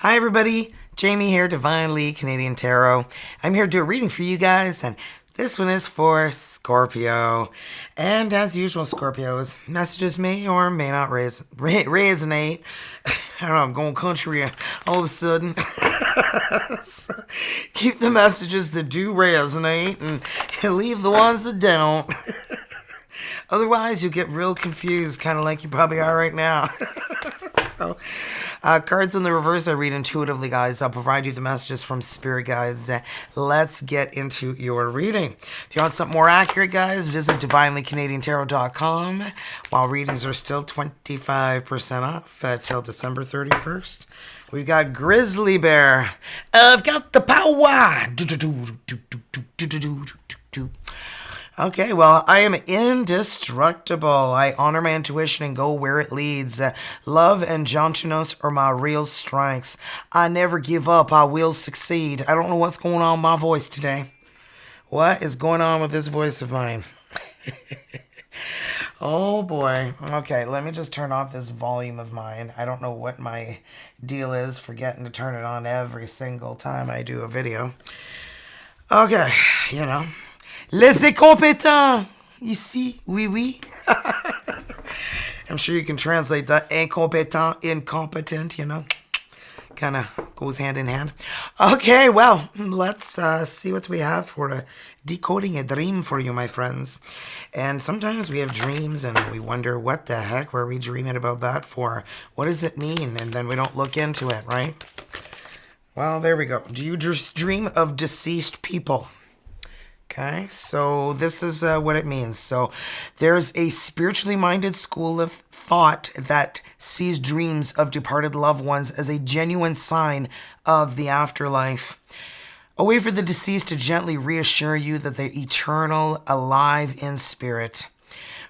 Hi everybody, Jamie here, Divinely Canadian Tarot. I'm here to do a reading for you guys, and this one is for Scorpio. And as usual, Scorpios, messages may or may not resonate. I don't know, I'm going country all of a sudden. So keep the messages that do resonate and leave the ones that don't. Otherwise, you'll get real confused, kind of like you probably are right now. So, cards in the reverse I read intuitively, guys. I'll provide you the messages from spirit guides. Let's get into your reading. If you want something more accurate, guys, visit divinelycanadiantarot.com. While readings are still 25% off till December 31st. We've got Grizzly Bear. I've got the power. Okay, well, I am indestructible. I honor my intuition and go where it leads. Love and gentleness are my real strengths. I never give up. I will succeed. I don't know what's going on with my voice today. What is going on with this voice of mine? Oh, boy. Okay, let me just turn off this volume of mine. I don't know what my deal is, forgetting to turn it on every single time I do a video. Okay, you know. Les incompétents, ici, oui, oui. I'm sure you can translate that incompetent, you know. Kind of goes hand in hand. Okay, well, let's see what we have for decoding a dream for you, my friends. And sometimes we have dreams and we wonder, what the heck were we dreaming about that for? What does it mean? And then we don't look into it, right? Well, there we go. Do you just dream of deceased people? Okay, so this is what it means. So there's a spiritually minded school of thought that sees dreams of departed loved ones as a genuine sign of the afterlife. A way for the deceased to gently reassure you that they're eternal, alive in spirit.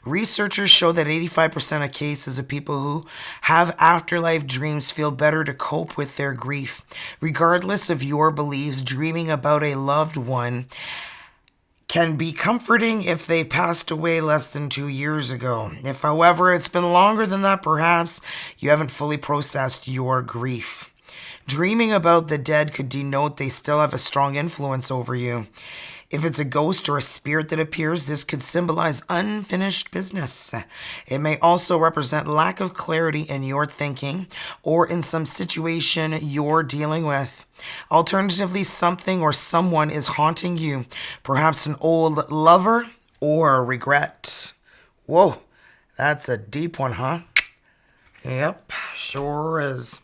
Researchers show that 85% of cases of people who have afterlife dreams feel better to cope with their grief. Regardless of your beliefs, dreaming about a loved one can be comforting if they passed away less than 2 years ago. If, however, it's been longer than that, perhaps you haven't fully processed your grief. Dreaming about the dead could denote they still have a strong influence over you. If it's a ghost or a spirit that appears, this could symbolize unfinished business. It may also represent lack of clarity in your thinking or in some situation you're dealing with. Alternatively, something or someone is haunting you, perhaps an old lover or regret. Whoa, that's a deep one, huh? Yep, sure is.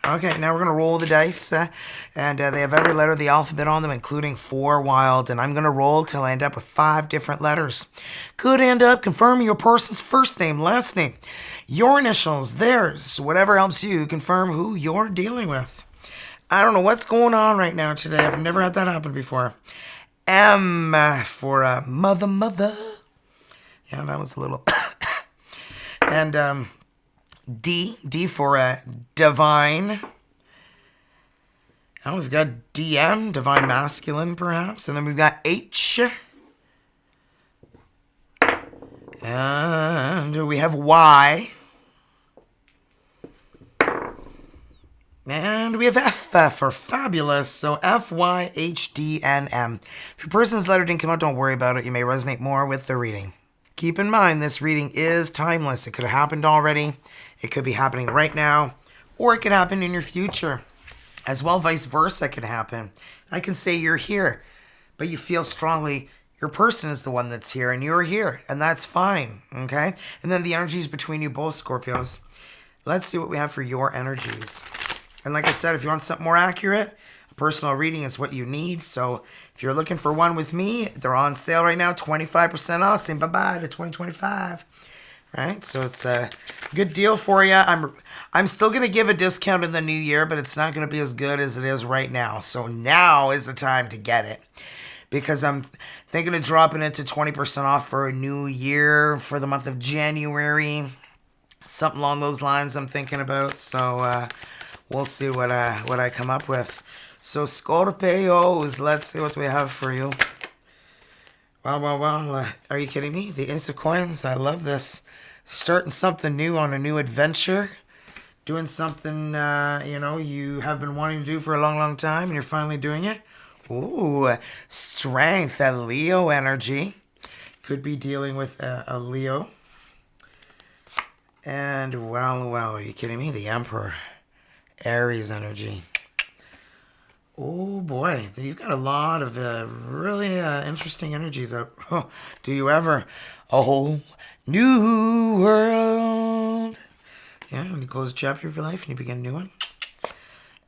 Okay, now we're going to roll the dice, and they have every letter of the alphabet on them, including 4 wild, and I'm going to roll till I end up with 5 different letters. Could end up confirming your person's first name, last name, your initials, theirs, whatever helps you confirm who you're dealing with. I don't know what's going on right now today. I've never had that happen before. M for mother. Yeah, that was a little... And, D for divine. Oh, we've got DM, divine masculine, perhaps. And then we've got H. And we have Y. And we have F for fabulous. So F, Y, H, D, and M. If your person's letter didn't come out, don't worry about it. You may resonate more with the reading. Keep in mind, this reading is timeless. It could have happened already. It could be happening right now. Or it could happen in your future. As well, vice versa could happen. I can say you're here, but you feel strongly your person is the one that's here, and you're here, and that's fine, okay? And then the energies between you both, Scorpios. Let's see what we have for your energies. And like I said, if you want something more accurate, a personal reading is what you need. So if you're looking for one with me, they're on sale right now, 25% off. Saying bye-bye to 2025. Right? So it's a good deal for you. I'm still going to give a discount in the new year, but it's not going to be as good as it is right now. So now is the time to get it. Because I'm thinking of dropping it to 20% off for a new year for the month of January. Something along those lines I'm thinking about. So we'll see what I come up with. So Scorpios, let's see what we have for you. Wow. Are you kidding me? The Ace of Coins, I love this. Starting something new on a new adventure. doing something, you have been wanting to do for a long, long time, and you're finally doing it. Ooh, strength, a Leo energy. Could be dealing with a Leo. And, well, are you kidding me? The Emperor. Aries energy. Oh, boy. You've got a lot of really interesting energies out. Oh, do you ever? A whole new world. Yeah, when you close a chapter of your life and you begin a new one.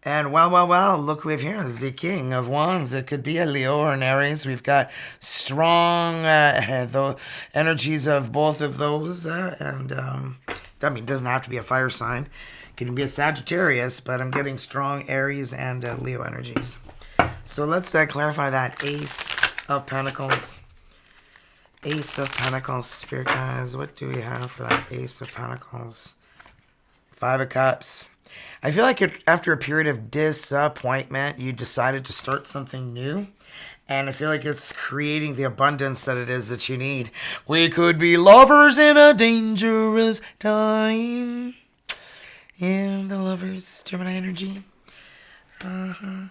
And well, look who we have here. The King of Wands. It could be a Leo or an Aries. We've got strong the energies of both of those. It doesn't have to be a fire sign. It can be a Sagittarius, but I'm getting strong Aries and Leo energies. So let's clarify that. Ace of Pentacles. Ace of Pentacles, Spirit guys. What do we have for that Ace of Pentacles? Five of Cups. I feel like after a period of disappointment, you decided to start something new. And I feel like it's creating the abundance that it is that you need. We could be lovers in a dangerous time. Yeah, the Lovers, Gemini energy. Yeah,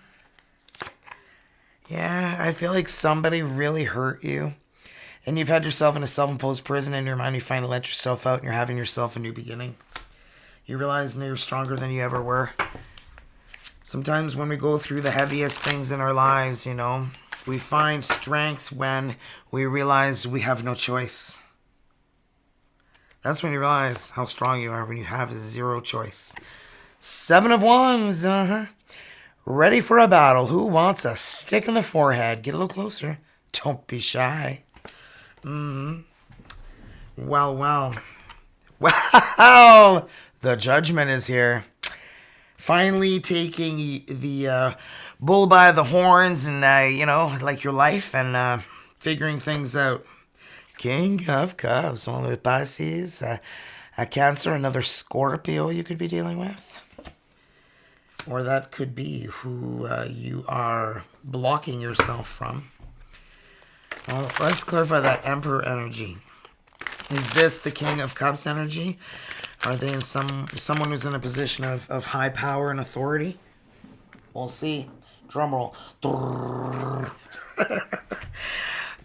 I feel like somebody really hurt you. And you've had yourself in a self-imposed prison in your mind. You finally let yourself out and you're having yourself a new beginning. You realize you're stronger than you ever were. Sometimes when we go through the heaviest things in our lives, we find strength when we realize we have no choice. That's when you realize how strong you are, when you have zero choice. Seven of Wands. Ready for a battle. Who wants a stick in the forehead? Get a little closer. Don't be shy. Well. Wow! The Judgment is here. Finally taking the bull by the horns and, like your life and figuring things out. King of Cups, one with Pisces, a Cancer, another Scorpio you could be dealing with. Or that could be who you are blocking yourself from. Well, let's clarify that Emperor energy. Is this the King of Cups energy? Are they in someone who's in a position of high power and authority? We'll see. Drum roll.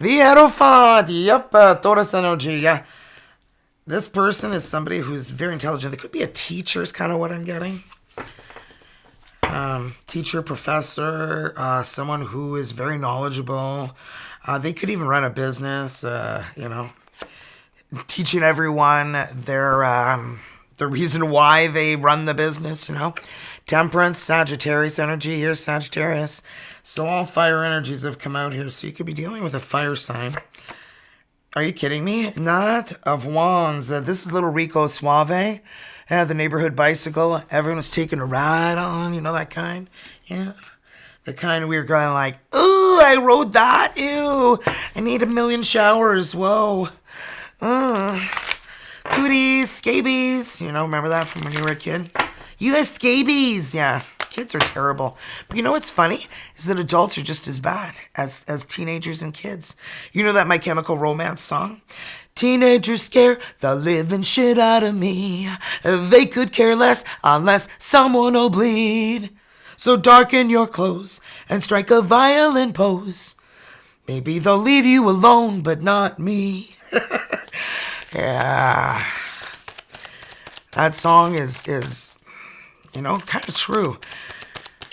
The Hierophant. Yep, Taurus energy. Yeah. This person is somebody who's very intelligent. They could be a teacher is kind of what I'm getting. Teacher, professor, someone who is very knowledgeable. They could even run a business, teaching everyone the reason why they run the business, Temperance, Sagittarius energy. Here's Sagittarius. So all fire energies have come out here. So you could be dealing with a fire sign. Are you kidding me? Knight of Wands. This is little Rico Suave. The neighborhood bicycle. Everyone was taking a ride on, that kind. Yeah. The kind we were going like, ooh, I rode that. Ew. I need a million showers. Whoa. Cooties, scabies. Remember that from when you were a kid? You have scabies. Yeah. Kids are terrible. But what's funny is that adults are just as bad as teenagers and kids. You know that My Chemical Romance song? Teenagers scare the living shit out of me. They could care less unless someone will bleed. So darken your clothes and strike a violent pose. Maybe they'll leave you alone, but not me. Yeah. That song is kind of true.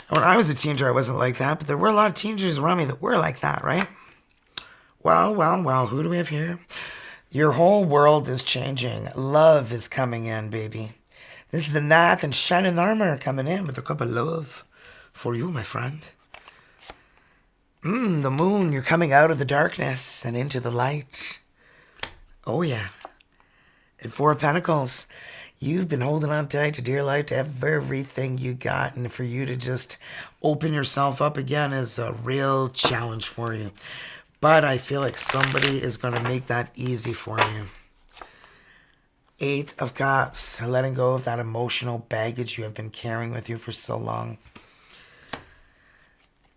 When I was a teenager, I wasn't like that, but there were a lot of teenagers around me that were like that, right? Well, who do we have here? Your whole world is changing. Love is coming in, baby. This is the Knight in shining armor coming in with a cup of love for you, my friend. The moon, you're coming out of the darkness and into the light. Oh, yeah. And Four of Pentacles. You've been holding on tight to dear life to everything you got. And for you to just open yourself up again is a real challenge for you. But I feel like somebody is going to make that easy for you. Eight of Cups. Letting go of that emotional baggage you have been carrying with you for so long.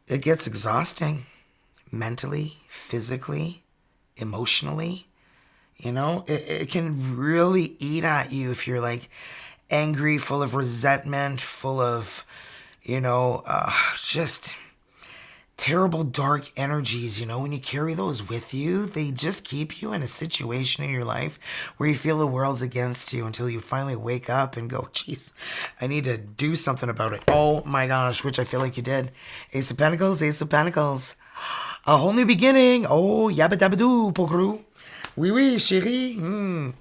It gets exhausting. Mentally, physically, emotionally. It can really eat at you if you're like angry, full of resentment, full of, just terrible dark energies. When you carry those with you, they just keep you in a situation in your life where you feel the world's against you until you finally wake up and go, geez, I need to do something about it. Oh my gosh, which I feel like you did. Ace of Pentacles, Ace of Pentacles. A whole new beginning. Oh, yabba dabba doo, pokeroo. Oui, oui, chérie.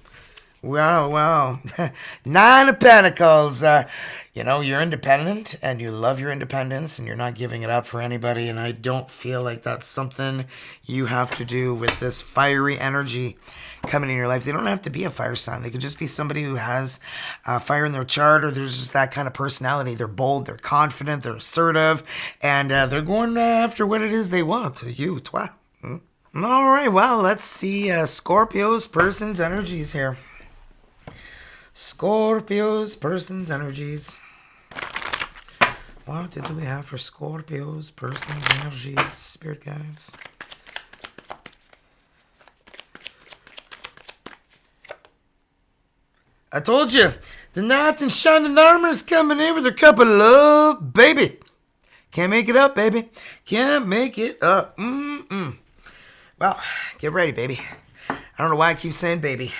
Wow. Nine of Pentacles. You're independent and you love your independence and you're not giving it up for anybody. And I don't feel like that's something you have to do with this fiery energy coming in your life. They don't have to be a fire sign. They could just be somebody who has fire in their chart, or there's just that kind of personality. They're bold, they're confident, they're assertive, and they're going after what it is they want. You, toi. All right, well, let's see Scorpio's person's energies here. Scorpio's person's energies. What do we have for Scorpio's person's energies, spirit guides? I told you, the knight in shining armor is coming in with a cup of love, baby. Can't make it up, baby. Can't make it up. Well, get ready, baby. I don't know why I keep saying baby.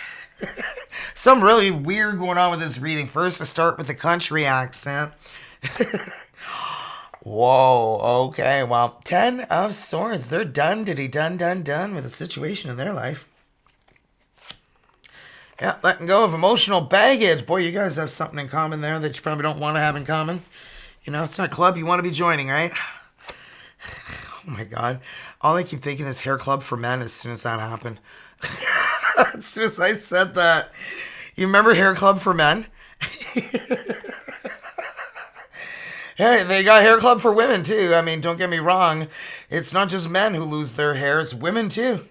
Something really weird going on with this reading. First, I start with the country accent. Whoa, okay, well, 10 of Swords. They're done with a situation in their life. Yeah, letting go of emotional baggage. Boy, you guys have something in common there that you probably don't want to have in common. It's not a club you want to be joining, right? Oh my God. All I keep thinking is hair club for men as soon as that happened. As soon as I said that. You remember hair club for men? Hey, they got hair club for women too. I mean, don't get me wrong. It's not just men who lose their hair. It's women too.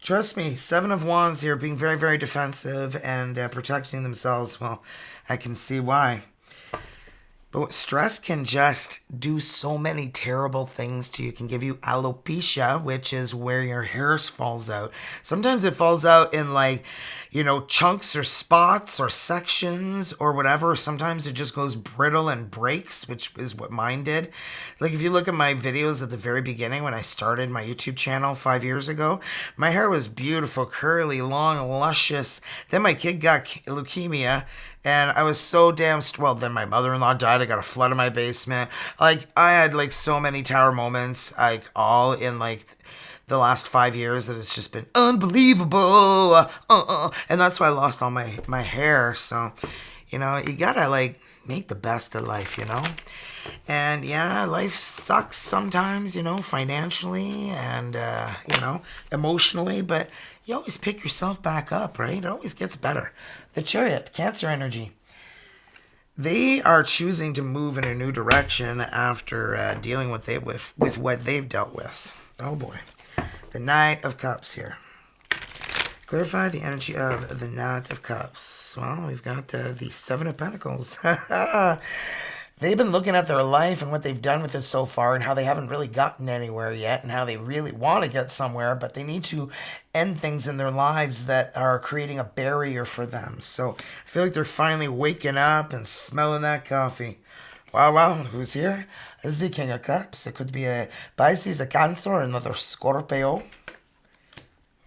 Trust me, 7 of Wands here, being very, very defensive and protecting themselves. Well, I can see why. But stress can just do so many terrible things to you. It can give you alopecia, which is where your hair falls out. Sometimes it falls out in chunks or spots or sections or whatever. Sometimes it just goes brittle and breaks, which is what mine did. Like if you look at my videos at the very beginning when I started my YouTube channel 5 years ago, my hair was beautiful, curly, long, luscious. Then my kid got leukemia. And I was so damn... then my mother-in-law died. I got a flood in my basement. I had, so many tower moments, all in, the last 5 years that it's just been unbelievable. And that's why I lost all my hair. So, you gotta, make the best of life, And, yeah, life sucks sometimes, financially and, emotionally. But you always pick yourself back up, right? It always gets better. The Chariot, Cancer energy. They are choosing to move in a new direction after dealing with what they've dealt with. Oh boy. The Knight of Cups here. Clarify the energy of the Knight of Cups. Well, we've got the 7 of Pentacles. They've been looking at their life and what they've done with it so far and how they haven't really gotten anywhere yet and how they really want to get somewhere, but they need to end things in their lives that are creating a barrier for them. So I feel like they're finally waking up and smelling that coffee. Wow, who's here? This is the King of Cups. It could be a Pisces, a Cancer, or another Scorpio,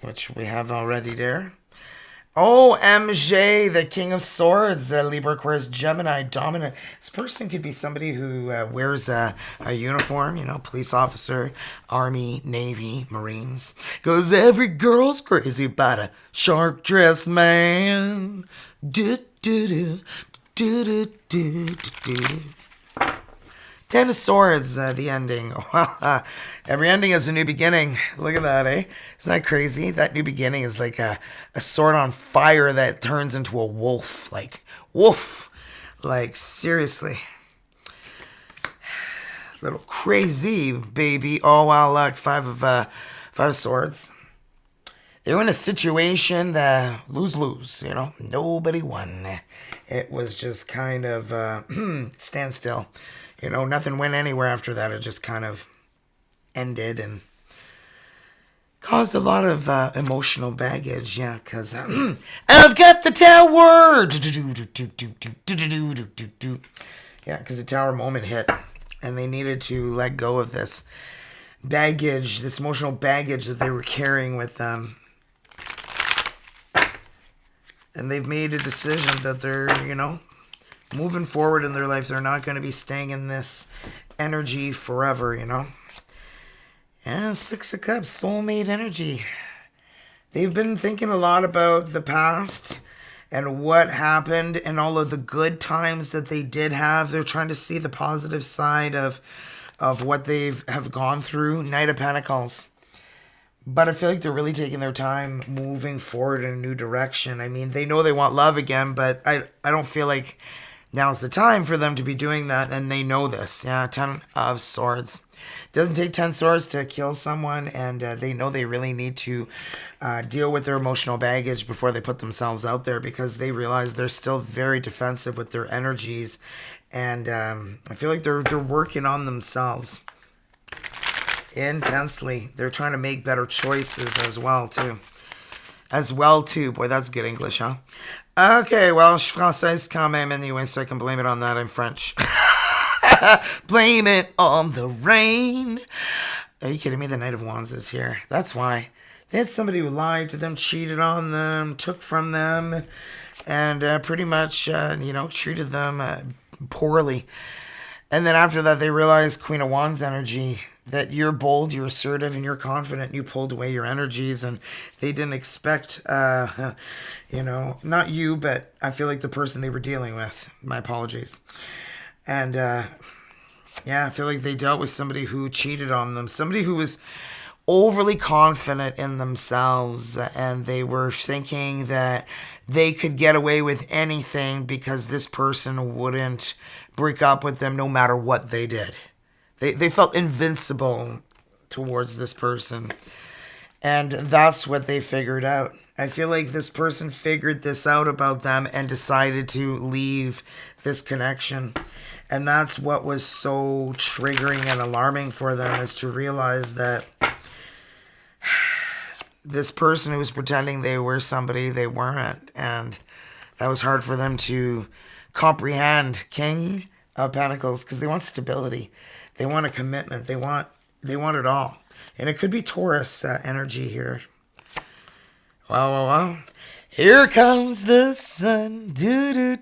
which we have already there. OMG, the King of Swords, Libra, Aquarius, Gemini, dominant. This person could be somebody who wears a uniform, police officer, Army, Navy, Marines. Because every girl's crazy about a sharp-dressed man. Do-do-do, do-do-do-do-do. 10 of Swords, the ending. Every ending is a new beginning. Look at that, eh? Isn't that crazy? That new beginning is like a sword on fire that turns into a wolf. Woof. Seriously. Little crazy, baby. Oh, wow, look. 5 of Swords. They were in a situation that lose-lose, Nobody won. It was just kind of standstill. Nothing went anywhere after that. It just kind of ended. And caused a lot of emotional baggage, yeah, because I've got the tower. Yeah, because the tower moment hit, and they needed to let go of this baggage, this emotional baggage that they were carrying with them. And they've made a decision that they're, moving forward in their life. They're not going to be staying in this energy forever, And Six of Cups, soulmate energy. They've been thinking a lot about the past and what happened and all of the good times that they did have. They're trying to see the positive side of what have gone through. Knight of Pentacles. But I feel like they're really taking their time moving forward in a new direction. I mean, they know they want love again, but I don't feel like now's the time for them to be doing that, and they know this. Yeah, 10 of Swords. Doesn't take 10 swords to kill someone, and they know they really need to deal with their emotional baggage before they put themselves out there, because they realize they're still very defensive with their energies, and I feel like they're working on themselves intensely. They're trying to make better choices as well too. Boy, that's good English, huh? Okay, well, je suis française quand même anyway, so I can blame it on that. I'm French. Blame it on the rain. Are you kidding me? The Knight of Wands is here. That's why. They had somebody who lied to them, cheated on them, took from them, and pretty much, treated them poorly. And then after that, they realized, Queen of Wands energy, that you're bold, you're assertive, and you're confident. You pulled away your energies, and they didn't expect, not you, but I feel like the person they were dealing with. My apologies. And, I feel like they dealt with somebody who cheated on them, somebody who was overly confident in themselves, and they were thinking that they could get away with anything because this person wouldn't break up with them no matter what they did. They felt invincible towards this person. And that's what they figured out. I feel like this person figured this out about them and decided to leave this connection. And that's what was so triggering and alarming for them, is to realize that this person who was pretending they were somebody they weren't. And that was hard for them to comprehend. King of Pentacles, because they want stability. They want a commitment. They want it all. And it could be Taurus energy here. Wow. Here comes the sun. Do.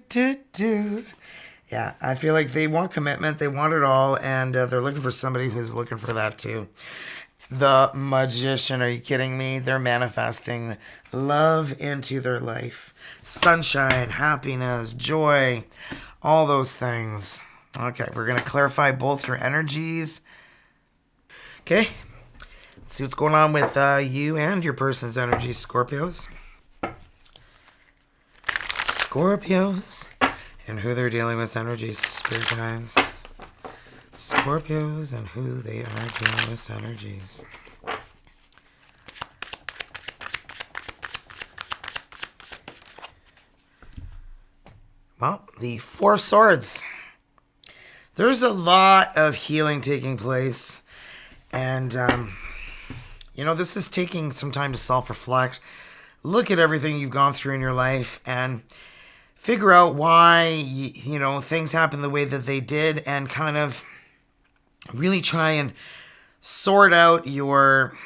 Yeah, I feel like they want commitment. They want it all. And they're looking for somebody who's looking for that too. The Magician. Are you kidding me? They're manifesting love into their life. Sunshine, happiness, joy, all those things. Okay, we're going to clarify both your energies. Okay, let's see what's going on with you and your person's energies, Scorpios. Scorpios and who they're dealing with energies, spirit guides. Scorpios and who they are dealing with energies. Well, the Four of Swords. There's a lot of healing taking place. And, this is taking some time to self-reflect. Look at everything you've gone through in your life and figure out why, things happen the way that they did, and kind of really try and sort out your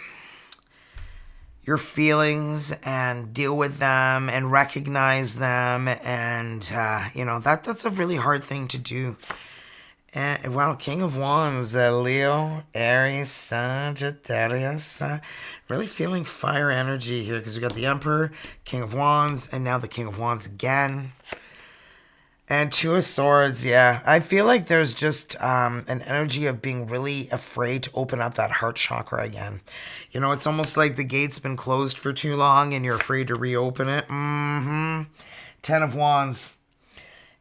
feelings and deal with them and recognize them. And, that's a really hard thing to do. And, King of Wands, Leo, Aries, Sagittarius, really feeling fire energy here, because we got the Emperor, King of Wands, and now the King of Wands again. And Two of Swords, yeah. I feel like there's just an energy of being really afraid to open up that heart chakra again. It's almost like the gate's been closed for too long and you're afraid to reopen it. Ten of Wands.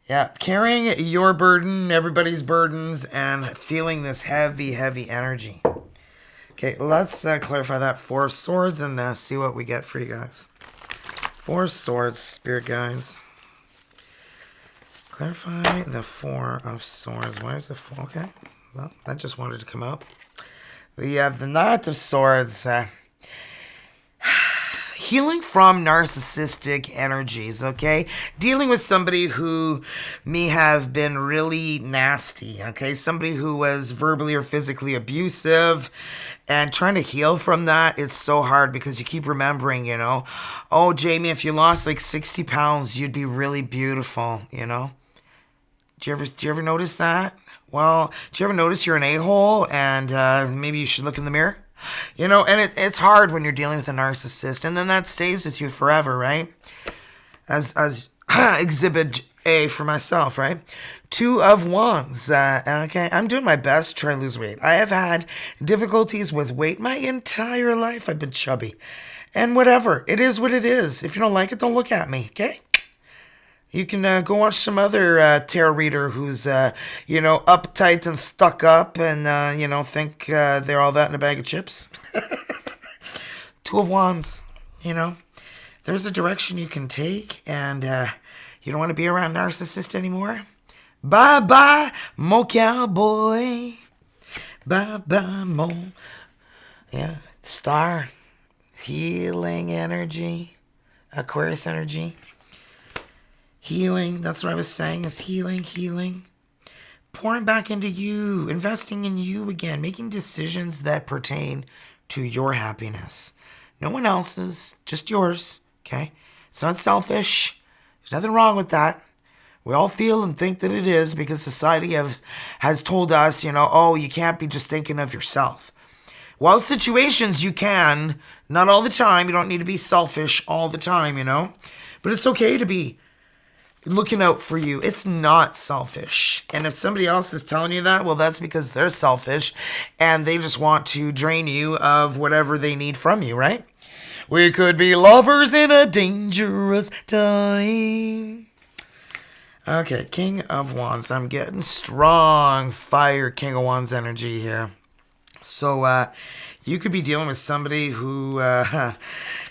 Yeah, carrying your burden, everybody's burdens, and feeling this heavy, heavy energy. Okay, let's clarify that. Four of Swords and see what we get for you guys. Four of Swords, spirit guides. Clarify the Four of Swords. Where's the Four? Okay, well, that just wanted to come out. We have the Knight of Swords. healing from narcissistic energies, okay? Dealing with somebody who may have been really nasty, okay? Somebody who was verbally or physically abusive, and trying to heal from that, it's so hard because you keep remembering, you know, oh, Jamie, if you lost like 60 pounds, you'd be really beautiful, you know? Do you ever notice that? Well, do you ever notice you're an a-hole and maybe you should look in the mirror? You know, and it's hard when you're dealing with a narcissist, and then that stays with you forever, right? As exhibit A for myself, right? 2 of Wands. Okay, I'm doing my best to try and lose weight. I have had difficulties with weight my entire life. I've been chubby. And whatever. It is what it is. If you don't like it, don't look at me, okay? You can go watch some other tarot reader who's, uptight and stuck up and, think they're all that in a bag of chips. 2 of Wands, you know. There's a direction you can take, and you don't want to be around narcissists anymore. Bye-bye, mo cowboy. Bye-bye, mo. Yeah, star. Healing energy. Aquarius energy. Healing, that's what I was saying, is healing. Pouring back into you, investing in you again, making decisions that pertain to your happiness. No one else's, just yours, okay? It's not selfish. There's nothing wrong with that. We all feel and think that it is because society has told us, oh, you can't be just thinking of yourself. Well, situations you can, not all the time. You don't need to be selfish all the time, But it's okay to be looking out for you. It's not selfish. And if somebody else is telling you that, well, that's because they're selfish and they just want to drain you of whatever they need from you, right? We could be lovers in a dangerous time. Okay, King of Wands. I'm getting strong fire King of Wands energy here. So you could be dealing with somebody who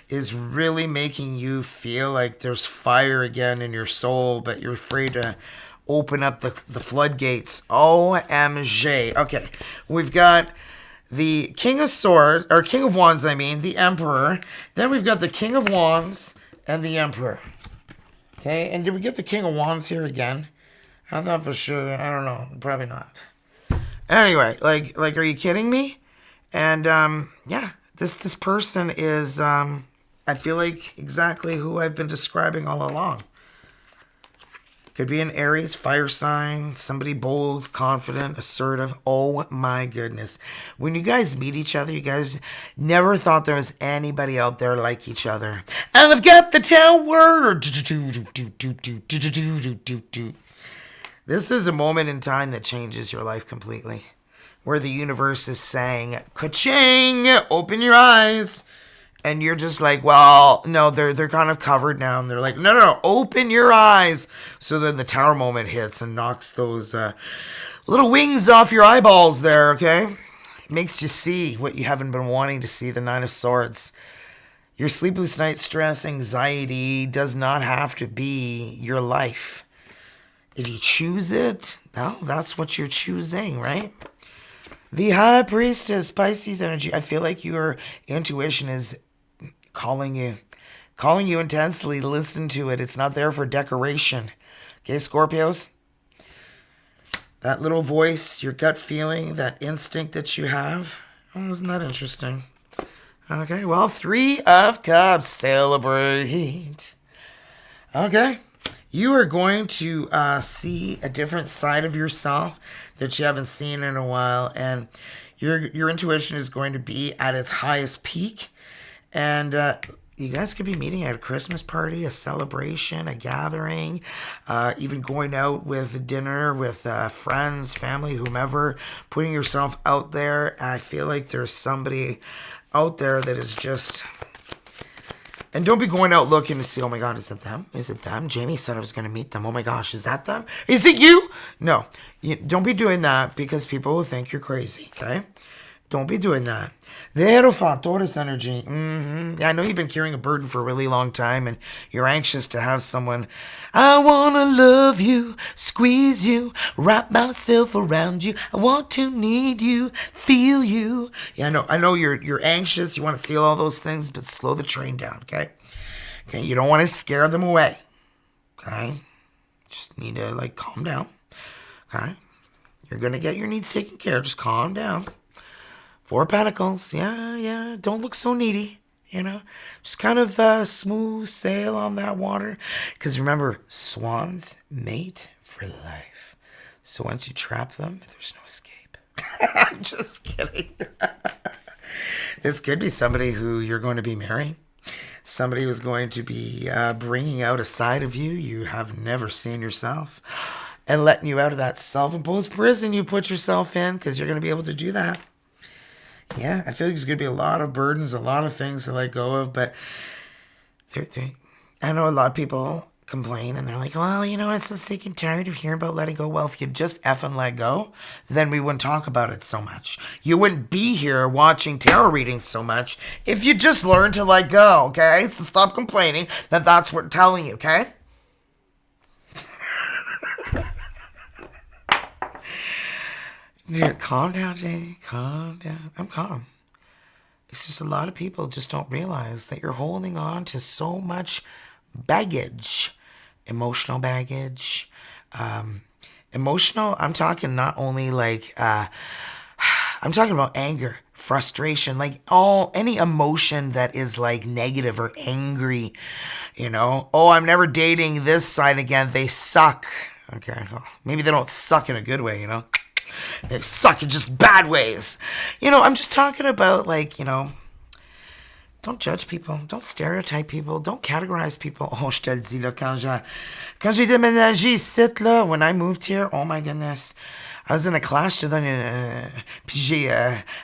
is really making you feel like there's fire again in your soul, but you're afraid to open up the floodgates. OMG. Okay, we've got the King of Swords, or King of Wands, the Emperor. Then we've got the King of Wands and the Emperor. Okay, and did we get the King of Wands here again? I thought for sure. I don't know. Probably not. Anyway, like, are you kidding me? And this person is I feel like exactly who I've been describing all along. Could be an Aries, fire sign, somebody bold, confident, assertive. Oh my goodness. When you guys meet each other, you guys never thought there was anybody out there like each other. And I've got the tower. This is a moment in time that changes your life completely. Where the universe is saying, ka-ching, open your eyes. And you're just like, well, no, they're kind of covered now. And they're like, no, open your eyes. So then the tower moment hits and knocks those little wings off your eyeballs there, okay? It makes you see what you haven't been wanting to see, the 9 of Swords. Your sleepless night stress, anxiety does not have to be your life. If you choose it, well, that's what you're choosing, right? The High Priestess, Pisces energy. I feel like your intuition is calling you intensely. Listen to it. It's not there for decoration. Okay, Scorpios? That little voice, your gut feeling, that instinct that you have. Oh, isn't that interesting? Okay, well, 3 of Cups. Celebrate. Okay. You are going to see a different side of yourself that you haven't seen in a while. And your intuition is going to be at its highest peak. And you guys could be meeting at a Christmas party, a celebration, a gathering, even going out with dinner with friends, family, whomever, putting yourself out there. I feel like there's somebody out there that is just... And don't be going out looking to see, oh my God, is it them? Is it them? Jamie said I was going to meet them. Oh my gosh, is that them? Is it you? No, don't be doing that because people will think you're crazy, okay? Don't be doing that. The Hierophant, Taurus energy. Yeah, I know you've been carrying a burden for a really long time and you're anxious to have someone. I want to love you, squeeze you, wrap myself around you. I want to need you, feel you. Yeah, I know you're anxious. You want to feel all those things, but slow the train down, okay? Okay, you don't want to scare them away, okay? Just need to, like, calm down, okay? You're going to get your needs taken care of. Just calm down. Four of Pentacles. Yeah. Don't look so needy, you know. Just kind of smooth sail on that water. Because remember, swans mate for life. So once you trap them, there's no escape. I'm just kidding. This could be somebody who you're going to be marrying. Somebody who's going to be bringing out a side of you you have never seen yourself. And letting you out of that self-imposed prison you put yourself in. Because you're going to be able to do that. Yeah, I feel like there's going to be a lot of burdens, a lot of things to let go of, but I know a lot of people complain and they're like, well, you know, I'm so sick and tired of hearing about letting go. Well, if you just effing let go, then we wouldn't talk about it so much. You wouldn't be here watching tarot readings so much if you just learned to let go, okay? So stop complaining that's what we're telling you, okay? Dude, calm down, Jay. Calm down. I'm calm. It's just a lot of people just don't realize that you're holding on to so much baggage. Emotional baggage. Emotional, I'm talking not only like, I'm talking about anger, frustration, like any emotion that is like negative or angry, you know. Oh, I'm never dating this side again. They suck. Okay. Well, maybe they don't suck in a good way, you know. They suck in just bad ways. You know, I'm just talking about, like, you know, don't judge people. Don't stereotype people. Don't categorize people. Oh, je te le dis, là, quand j'ai déménagé ici, là, when I moved here, oh my goodness, I was in a class, je te donne puis j'ai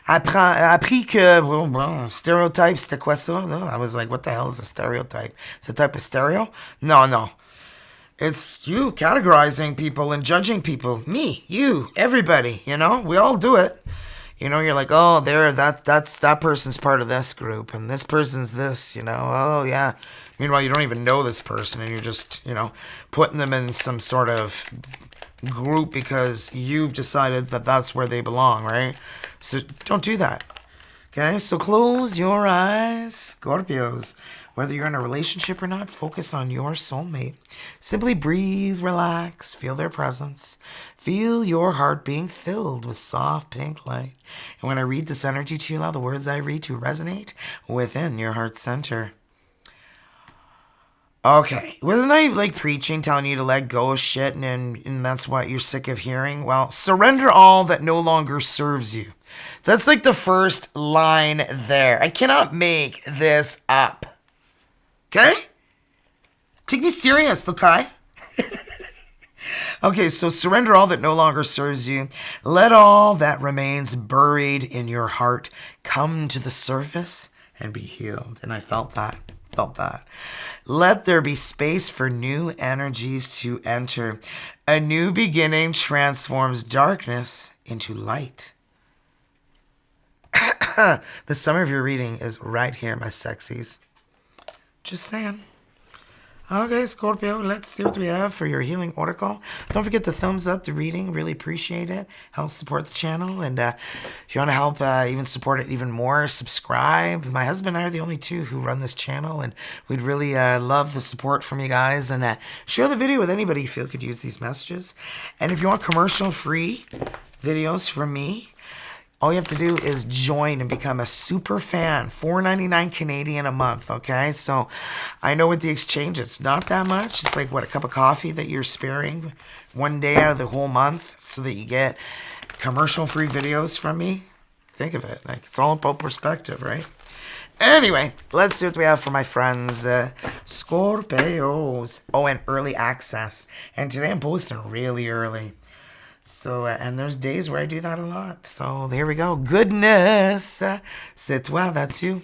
appris que, bon, stereotype, c'était quoi ça, là? I was like, what the hell is a stereotype? It's a type of stereo? No. It's you categorizing people and judging people. Me, you, everybody, you know? We all do it. You know, you're like, oh, that person's part of this group, and this person's this, you know? Oh, yeah. Meanwhile, you don't even know this person, and you're just, you know, putting them in some sort of group because you've decided that that's where they belong, right? So don't do that. Okay? So close your eyes, Scorpios. Whether you're in a relationship or not, focus on your soulmate. Simply breathe, relax, feel their presence. Feel your heart being filled with soft pink light. And when I read this energy to you, allow the words I read to resonate within your heart center. Okay, wasn't I like preaching, telling you to let go of shit and that's what you're sick of hearing? Well, surrender all that no longer serves you. That's like the first line there. I cannot make this up. Okay? Take me serious, okay? Okay, so surrender all that no longer serves you. Let all that remains buried in your heart come to the surface and be healed. And I felt that. Let there be space for new energies to enter. A new beginning transforms darkness into light. The summer of your reading is right here, my sexies. Just saying. Okay, Scorpio, let's see what we have for your healing oracle. Don't forget to thumbs up the reading. Really appreciate it. Helps support the channel. And if you want to help even support it even more, subscribe. My husband and I are the only two who run this channel. And we'd really love the support from you guys. And share the video with anybody you feel could use these messages. And if you want commercial-free videos from me, all you have to do is join and become a super fan. $4.99 Canadian a month, okay? So I know with the exchange, it's not that much. It's like, what, a cup of coffee that you're sparing one day out of the whole month so that you get commercial-free videos from me? Think of it. Like, it's all about perspective, right? Anyway, let's see what we have for my friends, Scorpios. Oh, and early access. And today I'm posting really early. So, and there's days where I do that a lot. So, there we go. Goodness. C'est toi, that's you.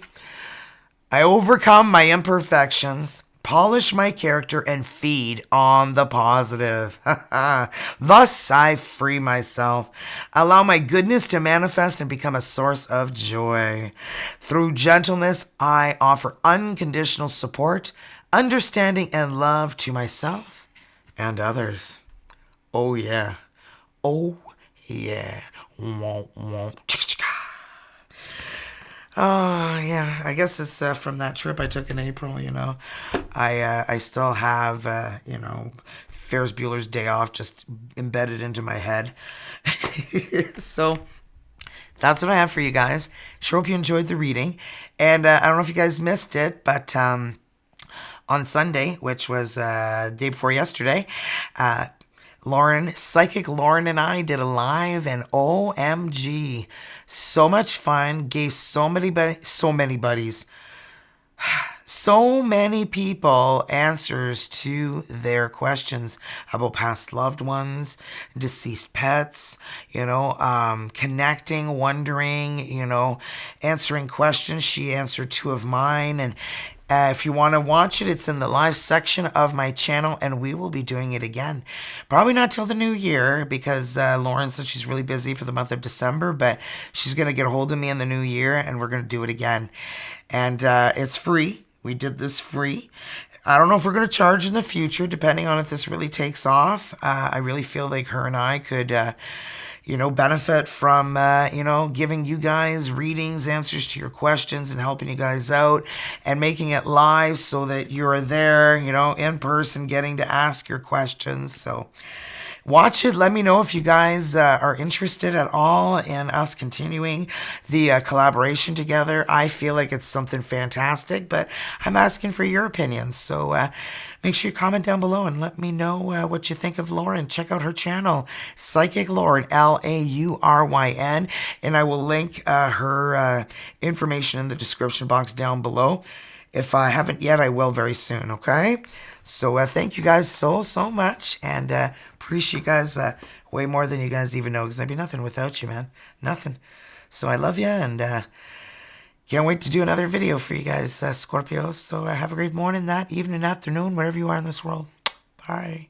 I overcome my imperfections, polish my character, and feed on the positive. Thus, I free myself, allow my goodness to manifest and become a source of joy. Through gentleness, I offer unconditional support, understanding, and love to myself and others. Oh, yeah. Oh, yeah. Oh, yeah. I guess it's from that trip I took in April, you know. I still have, Ferris Bueller's Day Off just embedded into my head. So that's what I have for you guys. Sure hope you enjoyed the reading. And I don't know if you guys missed it, but on Sunday, which was day before yesterday, Psychic Lauren and I did a live, and OMG, so much fun. Gave so many buddies, so many people answers to their questions about past loved ones, deceased pets, connecting, wondering, answering questions. She answered 2 of mine, and if you want to watch it, it's in the live section of my channel, and we will be doing it again. Probably not till the new year, because Lauren said she's really busy for the month of December, but she's going to get a hold of me in the new year, and we're going to do it again. And it's free. We did this free. I don't know if we're going to charge in the future, depending on if this really takes off. I really feel like her and I could benefit from, giving you guys readings, answers to your questions, and helping you guys out, and making it live so that you're there, in person, getting to ask your questions. So watch it. Let me know if you guys are interested at all in us continuing the collaboration together. I feel like it's something fantastic, but I'm asking for your opinions. So make sure you comment down below and let me know what you think of Lauren. Check out her channel, Psychic Lauren, Lauryn, and I will link her information in the description box down below. If I haven't yet, I will very soon, okay? So thank you guys so much, and appreciate you guys way more than you guys even know, because I'd be nothing without you, man. Nothing. So I love you, and can't wait to do another video for you guys, Scorpios. So have a great morning, night, evening, afternoon, wherever you are in this world. Bye.